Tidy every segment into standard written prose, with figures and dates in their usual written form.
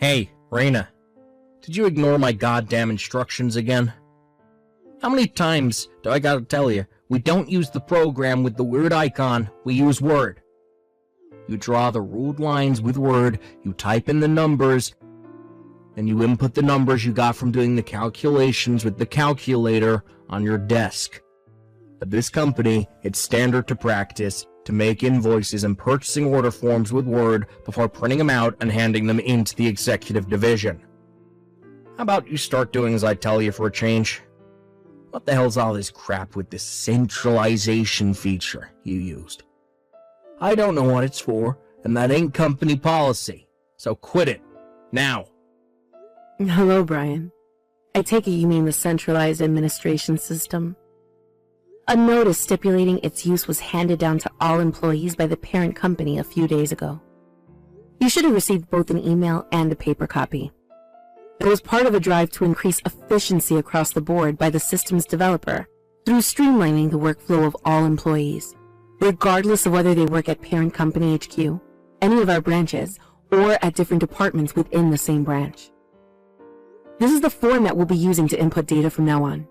Hey, Raina, did you ignore my goddamn instructions again? How many times do I gotta tell you, we don't use the program with the weird icon, we use Word. You draw the ruled lines with Word, you type in the numbers, and you input the numbers you got from doing the calculations with the calculator on your desk. At this company, it's standard to practice to make invoices and purchasing order forms with Word before printing them out and handing them into the executive division. How about you start doing as I tell you for a change? What the hell's all this crap with this centralization feature you used? I don't know what it's for, and that ain't company policy, so quit it, now. Hello, Brian. I take it you mean the centralized administration system. A notice stipulating its use was handed down to all employees by the parent company a few days ago. You should have received both an email and a paper copy. It was part of a drive to increase efficiency across the board by the system's developer through streamlining the workflow of all employees, regardless of whether they work at parent company HQ, any of our branches, or at different departments within the same branch. This is the format we'll be using to input data from now on.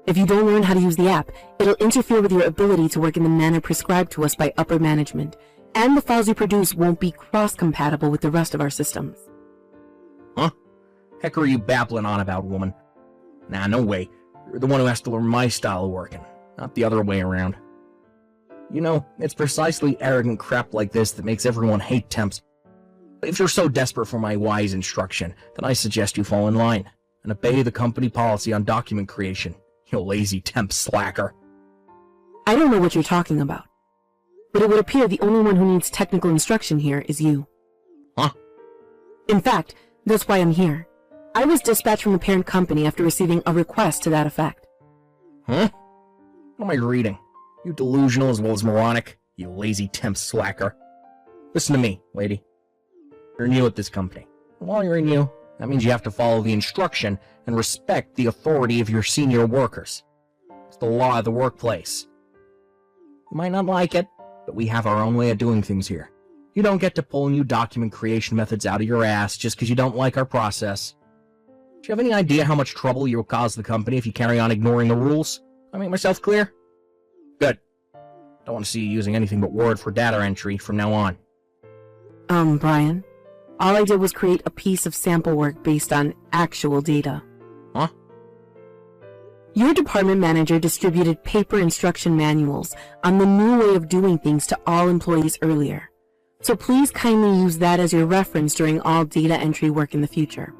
If you don't learn how to use the app, it'll interfere with your ability to work in the manner prescribed to us by upper management, and the files you produce won't be cross-compatible with the rest of our systems. Huh? Heck are you babbling on about, woman? Nah, no way. You're the one who has to learn my style of working, not the other way around. You know, it's precisely arrogant crap like this that makes everyone hate temps. If you're so desperate for my wise instruction, then I suggest you fall in line and obey the company policy on document creation, you lazy temp slacker. I don't know what you're talking about, but it would appear the only one who needs technical instruction here is you. Huh? In fact, that's why I'm here. I was dispatched from the parent company after receiving a request to that effect. Huh? What am I reading? You delusional as well as moronic, you lazy temp slacker. Listen to me, lady. You're new at this company. And while you're new, that means you have to follow the instruction and respect the authority of your senior workers. It's the law of the workplace. You might not like it, but we have our own way of doing things here. You don't get to pull new document creation methods out of your ass just because you don't like our process. Do you have any idea how much trouble you'll cause the company if you carry on ignoring the rules? I make myself clear? Good. Don't want to see you using anything but Word for data entry from now on. Brian, all I did was create a piece of sample work based on actual data. Huh? Your department manager distributed paper instruction manuals on the new way of doing things to all employees earlier. So please kindly use that as your reference during all data entry work in the future.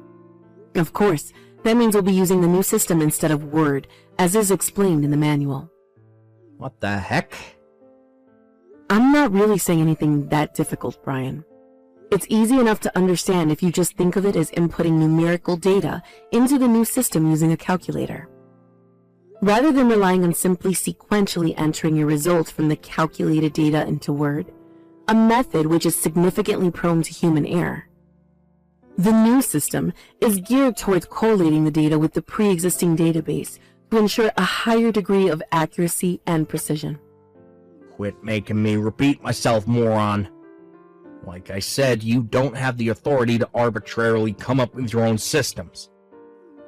Of course, that means we'll be using the new system instead of Word, as is explained in the manual. What the heck? I'm not really saying anything that difficult, Brian. It's easy enough to understand if you just think of it as inputting numerical data into the new system using a calculator. Rather than relying on simply sequentially entering your results from the calculated data into Word, a method which is significantly prone to human error. The new system is geared towards collating the data with the pre-existing database to ensure a higher degree of accuracy and precision. Quit making me repeat myself, moron. Like I said, you don't have the authority to arbitrarily come up with your own systems.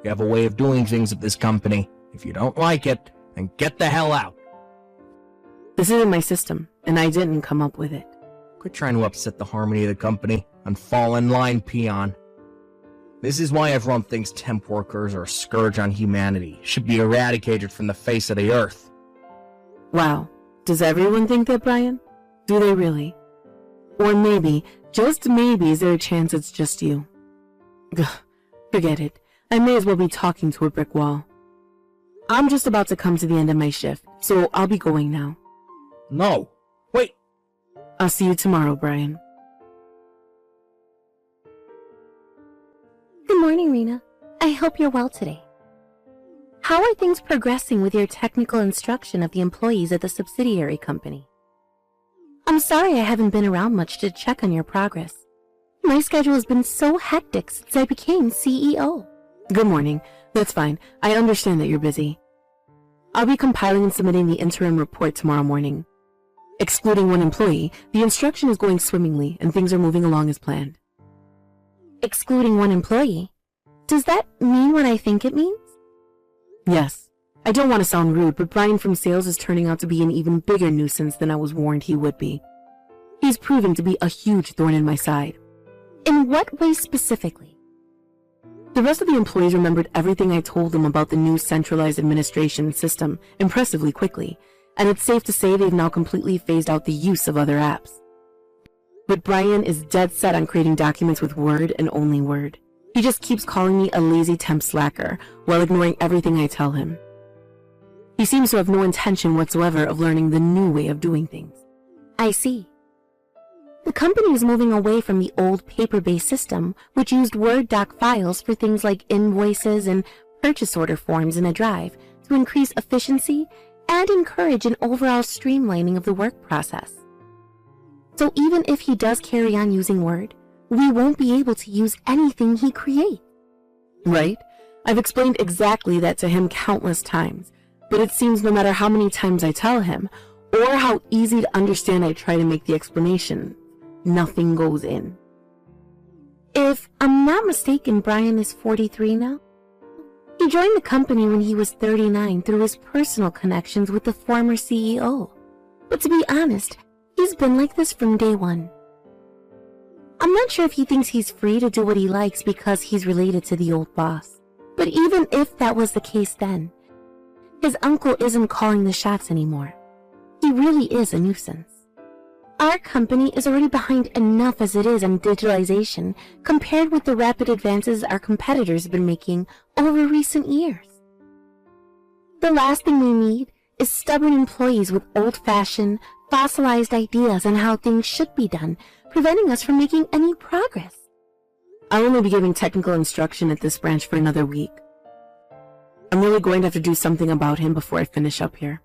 You have a way of doing things at this company. If you don't like it, then get the hell out. This isn't my system, and I didn't come up with it. Quit trying to upset the harmony of the company and fall in line, peon. This is why everyone thinks temp workers are a scourge on humanity, should be eradicated from the face of the earth. Wow, does everyone think that, Brian? Do they really? Or maybe, just maybe, is there a chance it's just you? Gah, forget it. I may as well be talking to a brick wall. I'm just about to come to the end of my shift, so I'll be going now. No, wait. I'll see you tomorrow, Brian. Good morning, Rena. I hope you're well today. How are things progressing with your technical instruction of the employees at the subsidiary company? I'm sorry I haven't been around much to check on your progress. My schedule has been so hectic since I became CEO. Good morning. That's fine. I understand that you're busy. I'll be compiling and submitting the interim report tomorrow morning. Excluding one employee, the instruction is going swimmingly and things are moving along as planned. excluding one employee. Does that mean what I think it means? Yes. I don't want to sound rude, but Brian from sales is turning out to be an even bigger nuisance than I was warned he would be. He's proving to be a huge thorn in my side. In what way specifically? The rest of the employees remembered everything I told them about the new centralized administration system impressively quickly, and it's safe to say they've now completely phased out the use of other apps. But Brian is dead set on creating documents with Word and only Word. He just keeps calling me a lazy temp slacker while ignoring everything I tell him. He seems to have no intention whatsoever of learning the new way of doing things. I see. The company is moving away from the old paper-based system, which used Word doc files for things like invoices and purchase order forms in a drive to increase efficiency and encourage an overall streamlining of the work process. So even if he does carry on using Word, we won't be able to use anything he creates. Right? I've explained exactly that to him countless times, but it seems no matter how many times I tell him, or how easy to understand I try to make the explanation, nothing goes in. If I'm not mistaken, Brian is 43 now. He joined the company when he was 39 through his personal connections with the former CEO. But to be honest, he's been like this from day one. I'm not sure if he thinks he's free to do what he likes because he's related to the old boss. But even if that was the case then, his uncle isn't calling the shots anymore. He really is a nuisance. Our company is already behind enough as it is on digitalization compared with the rapid advances our competitors have been making over recent years. The last thing we need is stubborn employees with old-fashioned, fossilized ideas on how things should be done, preventing us from making any progress. I'll only be giving technical instruction at this branch for another week. I'm really going to have to do something about him before I finish up here.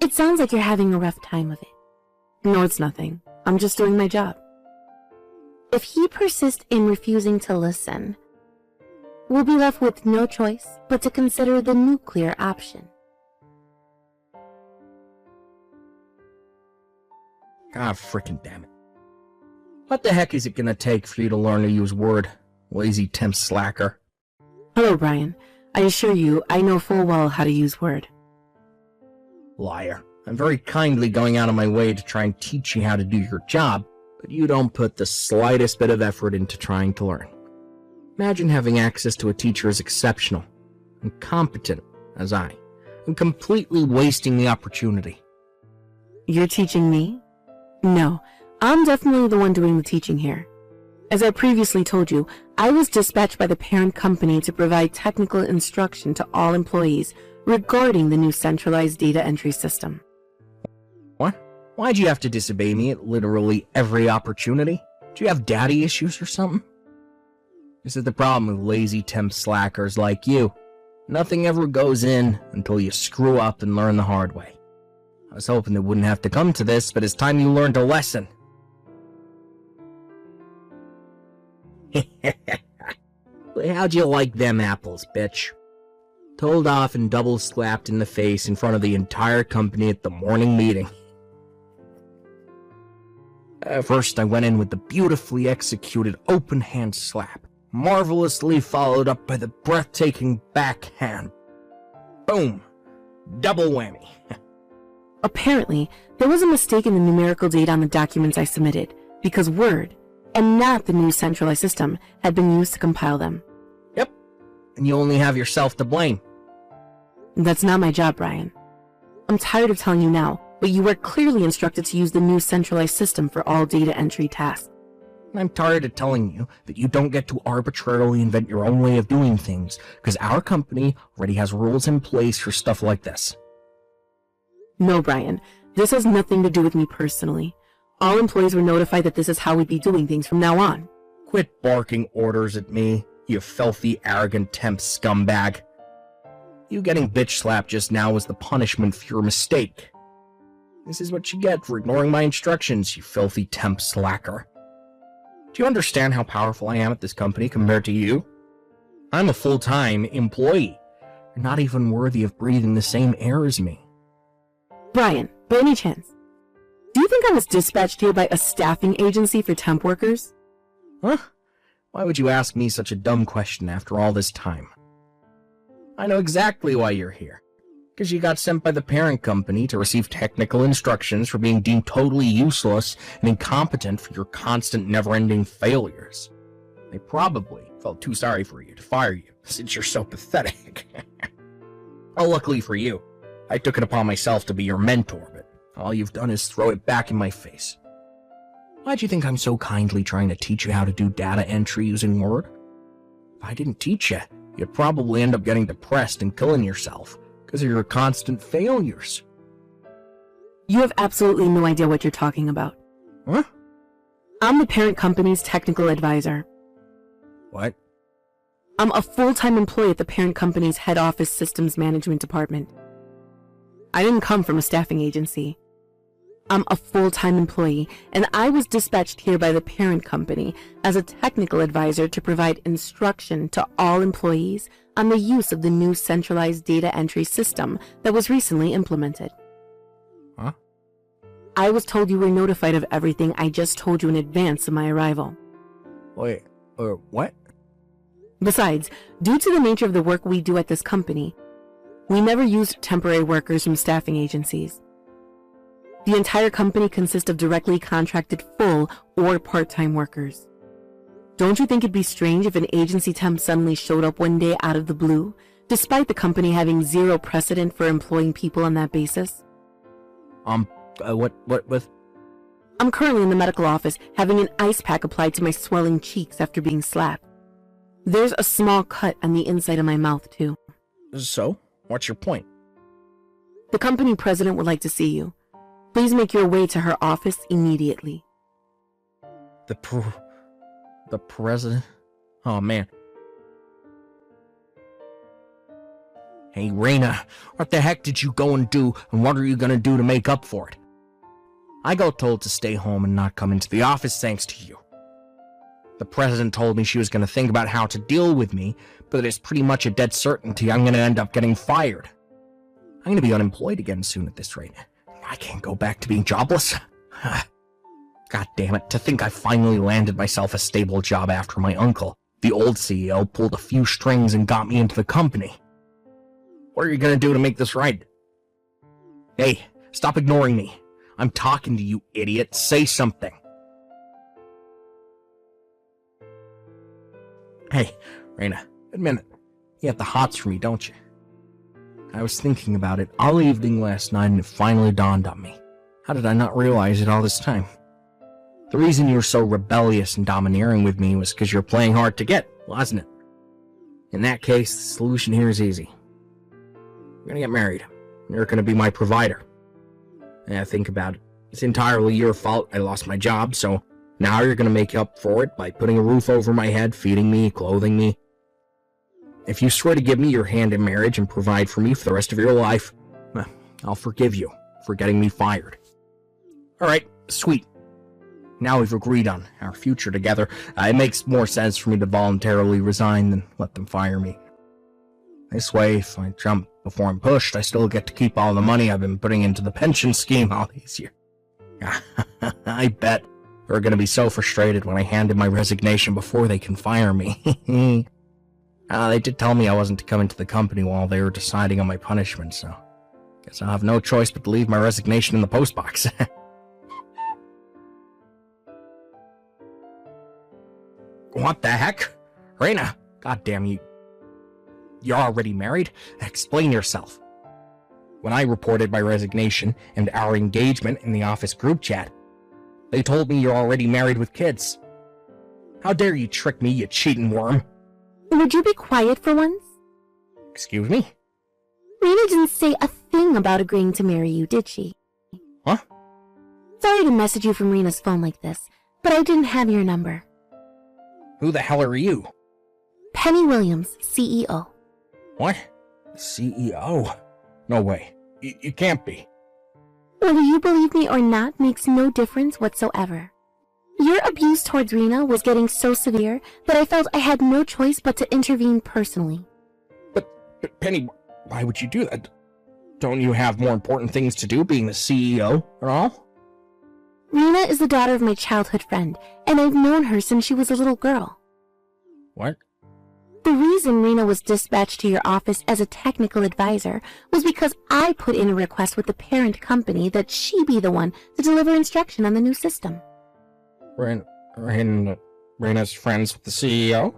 It sounds like you're having a rough time of it. No, it's nothing. I'm just doing my job. If he persists in refusing to listen, we'll be left with no choice but to consider the nuclear option. God frickin' damn it. What the heck is it gonna take for you to learn to use Word, lazy temp slacker? Hello, Brian. I assure you, I know full well how to use Word. Liar. I'm very kindly going out of my way to try and teach you how to do your job, but you don't put the slightest bit of effort into trying to learn. Imagine having access to a teacher as exceptional and competent as I, and completely wasting the opportunity. You're teaching me? No, I'm definitely the one doing the teaching here. As I previously told you, I was dispatched by the parent company to provide technical instruction to all employees regarding the new centralized data entry system. What? Why'd you have to disobey me at literally every opportunity? Do you have daddy issues or something? This is the problem with lazy temp slackers like you. Nothing ever goes in until you screw up and learn the hard way. I was hoping it wouldn't have to come to this, but it's time you learned a lesson. How'd you like them apples, bitch? Told off and double slapped in the face in front of the entire company at the morning meeting. First, I went in with the beautifully executed open hand slap, marvelously followed up by the breathtaking backhand. Boom! Double whammy. Apparently, there was a mistake in the numerical data on the documents I submitted, because Word, and not the new centralized system, had been used to compile them. Yep, and you only have yourself to blame. That's not my job, Brian. I'm tired of telling you now, but you were clearly instructed to use the new centralized system for all data entry tasks. I'm tired of telling you that you don't get to arbitrarily invent your own way of doing things, because our company already has rules in place for stuff like this. No, Brian, this has nothing to do with me personally. All employees were notified that this is how we'd be doing things from now on. Quit barking orders at me, you filthy, arrogant temp scumbag. You getting bitch slapped just now was the punishment for your mistake. This is what you get for ignoring my instructions, you filthy temp slacker. Do you understand how powerful I am at this company compared to you? I'm a full-time employee. You're not even worthy of breathing the same air as me. Brian, by any chance, do you think I was dispatched here by a staffing agency for temp workers? Huh? Why would you ask me such a dumb question after all this time? I know exactly why you're here. Because you got sent by the parent company to receive technical instructions for being deemed totally useless and incompetent for your constant never-ending failures. They probably felt too sorry for you to fire you, since you're so pathetic. Well, luckily for you, I took it upon myself to be your mentor, but all you've done is throw it back in my face. Why'd you think I'm so kindly trying to teach you how to do data entry using Word? If I didn't teach you, you'd probably end up getting depressed and killing yourself because of your constant failures. You have absolutely no idea what you're talking about. Huh? I'm the parent company's technical advisor. What? I'm a full-time employee at the parent company's head office systems management department. I didn't come from a staffing agency. I'm a full-time employee, and I was dispatched here by the parent company as a technical advisor to provide instruction to all employees on the use of the new centralized data entry system that was recently implemented. Huh? I was told you were notified of everything I just told you in advance of my arrival. Wait, what? Besides, due to the nature of the work we do at this company, we never used temporary workers from staffing agencies. The entire company consists of directly contracted full or part-time workers. Don't you think it'd be strange if an agency temp suddenly showed up one day out of the blue, despite the company having zero precedent for employing people on that basis? What with? I'm currently in the medical office having an ice pack applied to my swelling cheeks after being slapped. There's a small cut on the inside of my mouth, too. So, what's your point? The company president would like to see you. Please make your way to her office immediately. The president? Oh, man. Hey, Raina, what the heck did you go and do, and what are you gonna do to make up for it? I got told to stay home and not come into the office thanks to you. The president told me she was gonna think about how to deal with me, but it's pretty much a dead certainty I'm gonna end up getting fired. I'm gonna be unemployed again soon at this rate. I can't go back to being jobless. God damn it, to think I finally landed myself a stable job after my uncle, the old CEO, pulled a few strings and got me into the company. What are you gonna do to make this right? Hey, stop ignoring me. I'm talking to you, idiot. Say something. Hey, Raina, admit it. You have the hots for me, don't you? I was thinking about it all evening last night and it finally dawned on me. How did I not realize it all this time? The reason you were so rebellious and domineering with me was because you're playing hard to get, wasn't it? In that case, the solution here is easy. We're gonna get married. You're gonna be my provider. Yeah, think about it. It's entirely your fault I lost my job, so now you're gonna make up for it by putting a roof over my head, feeding me, clothing me. If you swear to give me your hand in marriage and provide for me for the rest of your life, I'll forgive you for getting me fired. Alright, sweet. Now we've agreed on our future together. It makes more sense for me to voluntarily resign than let them fire me. This way, if I jump before I'm pushed, I still get to keep all the money I've been putting into the pension scheme all these years. I bet they're going to be so frustrated when I hand in my resignation before they can fire me. They did tell me I wasn't to come into the company while they were deciding on my punishment, so guess I'll have no choice but to leave my resignation in the postbox. What the heck? Raina, goddamn you. You're already married? Explain yourself. When I reported my resignation and our engagement in the office group chat, they told me you're already married with kids. How dare you trick me, you cheating worm? Would you be quiet for once? Excuse me? Rena didn't say a thing about agreeing to marry you, did she? Huh? Sorry to message you from Rena's phone like this, but I didn't have your number. Who the hell are you? Penny Williams, CEO. What? CEO? No way. You can't be. Whether you believe me or not makes no difference whatsoever. Your abuse towards Rena was getting so severe that I felt I had no choice but to intervene personally. But Penny, why would you do that? Don't you have more important things to do being the CEO and all? Rena is the daughter of my childhood friend, and I've known her since she was a little girl. What? The reason Rena was dispatched to your office as a technical advisor was because I put in a request with the parent company that she be the one to deliver instruction on the new system. Rena's friends with the CEO?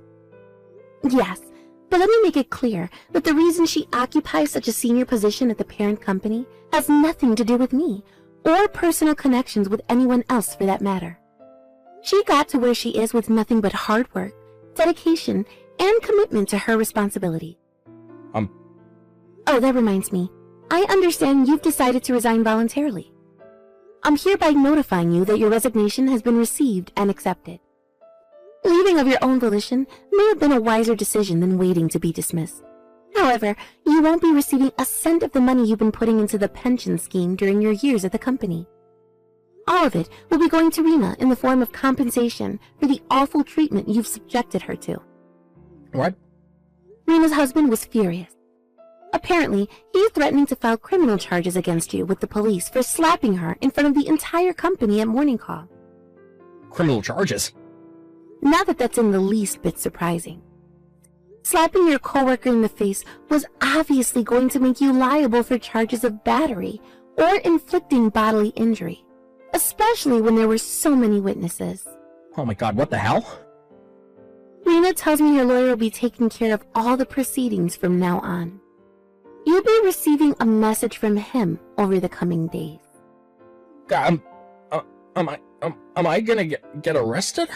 Yes, but let me make it clear that the reason she occupies such a senior position at the parent company has nothing to do with me, or personal connections with anyone else for that matter. She got to where she is with nothing but hard work, dedication, and commitment to her responsibility. Oh, that reminds me. I understand you've decided to resign voluntarily. I'm hereby notifying you that your resignation has been received and accepted. Leaving of your own volition may have been a wiser decision than waiting to be dismissed. However, you won't be receiving a cent of the money you've been putting into the pension scheme during your years at the company. All of it will be going to Rena in the form of compensation for the awful treatment you've subjected her to. What? Rena's husband was furious. Apparently, he's threatening to file criminal charges against you with the police for slapping her in front of the entire company at morning call. Criminal charges? Not that that's in the least bit surprising. Slapping your coworker in the face was obviously going to make you liable for charges of battery or inflicting bodily injury, especially when there were so many witnesses. Oh my god, what the hell? Rena tells me your lawyer will be taking care of all the proceedings from now on. You'll be receiving a message from him over the coming days. God, am I gonna get arrested?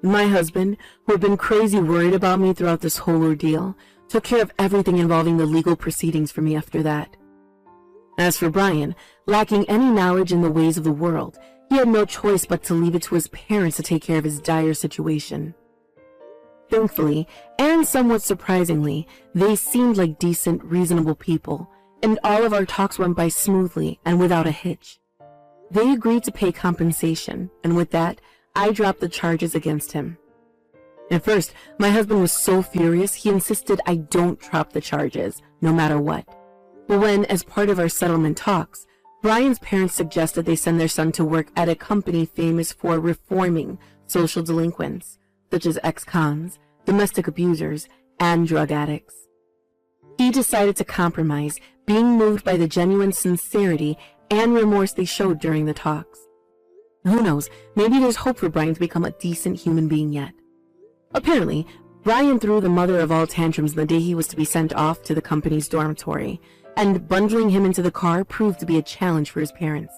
My husband, who had been crazy worried about me throughout this whole ordeal, took care of everything involving the legal proceedings for me after that. As for Brian, lacking any knowledge in the ways of the world, he had no choice but to leave it to his parents to take care of his dire situation. Thankfully, and somewhat surprisingly, they seemed like decent, reasonable people, and all of our talks went by smoothly and without a hitch. They agreed to pay compensation, and with that, I dropped the charges against him. At first, my husband was so furious he insisted I don't drop the charges, no matter what. But when, as part of our settlement talks, Brian's parents suggested they send their son to work at a company famous for reforming social delinquents, such as ex-cons, domestic abusers, and drug addicts. He decided to compromise, being moved by the genuine sincerity and remorse they showed during the talks. Who knows, maybe there's hope for Brian to become a decent human being yet. Apparently, Brian threw the mother of all tantrums the day he was to be sent off to the company's dormitory, and bundling him into the car proved to be a challenge for his parents.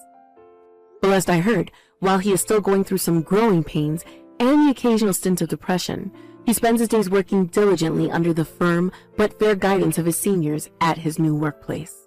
But last I heard, while he is still going through some growing pains and the occasional stint of depression, he spends his days working diligently under the firm but fair guidance of his seniors at his new workplace.